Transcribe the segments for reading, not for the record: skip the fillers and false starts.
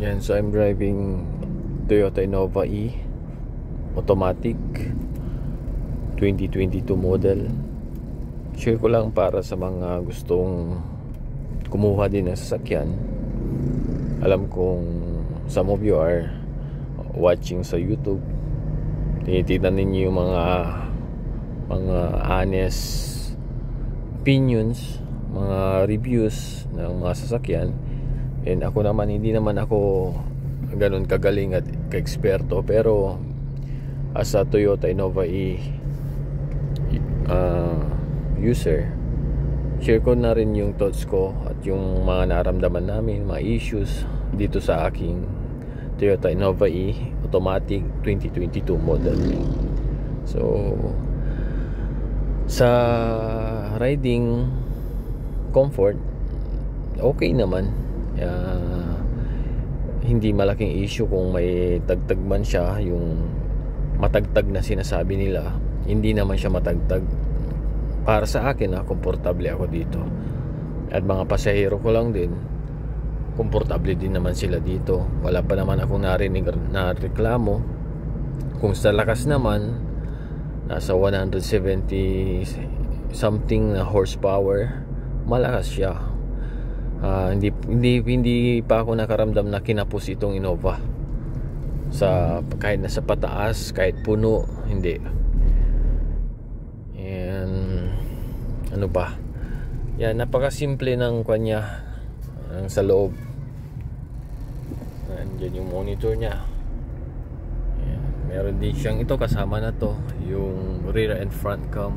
Yan, so I'm driving Toyota Innova E automatic 2022 model. Share ko lang para sa mga gustong kumuha din ng sasakyan. Alam kong some of you are watching sa YouTube. Tinitignan ninyo yung mga honest opinions, mga reviews ng mga sasakyan. And ako naman, hindi naman ako ganun kagaling at ka-eksperto, pero as a Toyota Innova E user, share ko na rin yung thoughts ko at yung mga naramdaman namin, mga issues dito sa aking Toyota Innova E automatic 2022 model. So sa riding comfort, okay naman. Hindi malaking issue kung may tagtag man siya, yung matagtag na sinasabi nila. Hindi naman siya matagtag. Para sa akin, komportable ako dito. At mga pasahero ko lang din, komportable din naman sila dito. Wala pa naman akong narinig na reklamo. Kung sa lakas naman, nasa 170 something na horsepower, malakas siya. Hindi pa ako nakaramdam na kinapos itong Innova kahit nasa pataas, kahit puno, hindi. And ano pa, yan, napakasimple ng kanya sa loob. Andyan yung monitor nya. Yan. Meron din siyang ito, kasama na to, yung rear and front cam.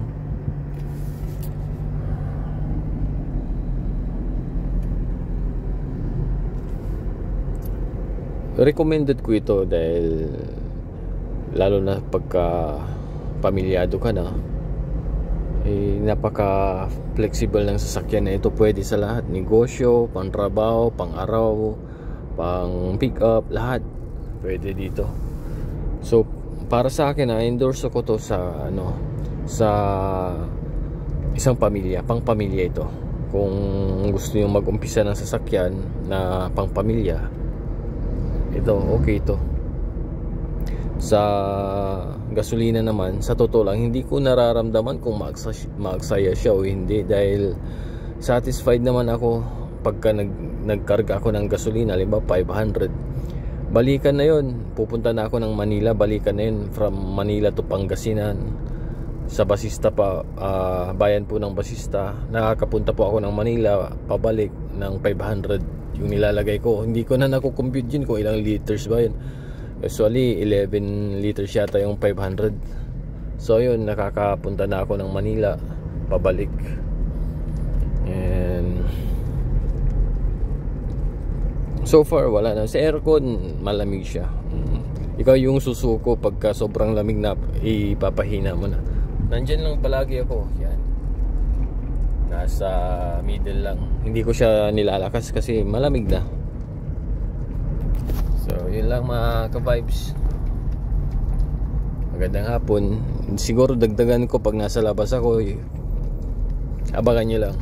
Recommended ko ito dahil lalo na pagka pamilyado ka na, napaka flexible ng sasakyan na ito. Pwede sa lahat, negosyo, pang trabaho, pang araw, pang pick up, lahat pwede dito. So para sa akin, endorse ko to sa sa isang pamilya, pang pamilya ito. Kung gusto niyo mag-umpisa ng sasakyan na pang pamilya, ito, okay ito. Sa gasolina naman, sa totoo lang, hindi ko nararamdaman kung maaksaya siya o hindi, dahil satisfied naman ako pagka nagkarga ako ng gasolina. Halimbawa 500, balikan na yun, pupunta na ako ng Manila, balikan na yun from Manila to Pangasinan. Sa Basista pa, bayan po ng Basista, nakakapunta po ako ng Manila, pabalik ng 500 yung nilalagay ko. Hindi ko na nakukompute yun kung ilang liters ba yun. Usually 11 liters yata yung 500. So yun, nakakapunta na ako ng Manila, pabalik. And so far wala na. Sa aircon, malamig siya. Ikaw yung susuko pagka sobrang lamig na, ipapahina mo na. Nandyan lang palagi ako. Yan, nasa middle lang. Hindi ko siya nilalakas kasi malamig na. So yun lang mga ka-vibes. Magandang hapon. Siguro dagdagan ko pag nasa labas ako. Abangan nyo lang.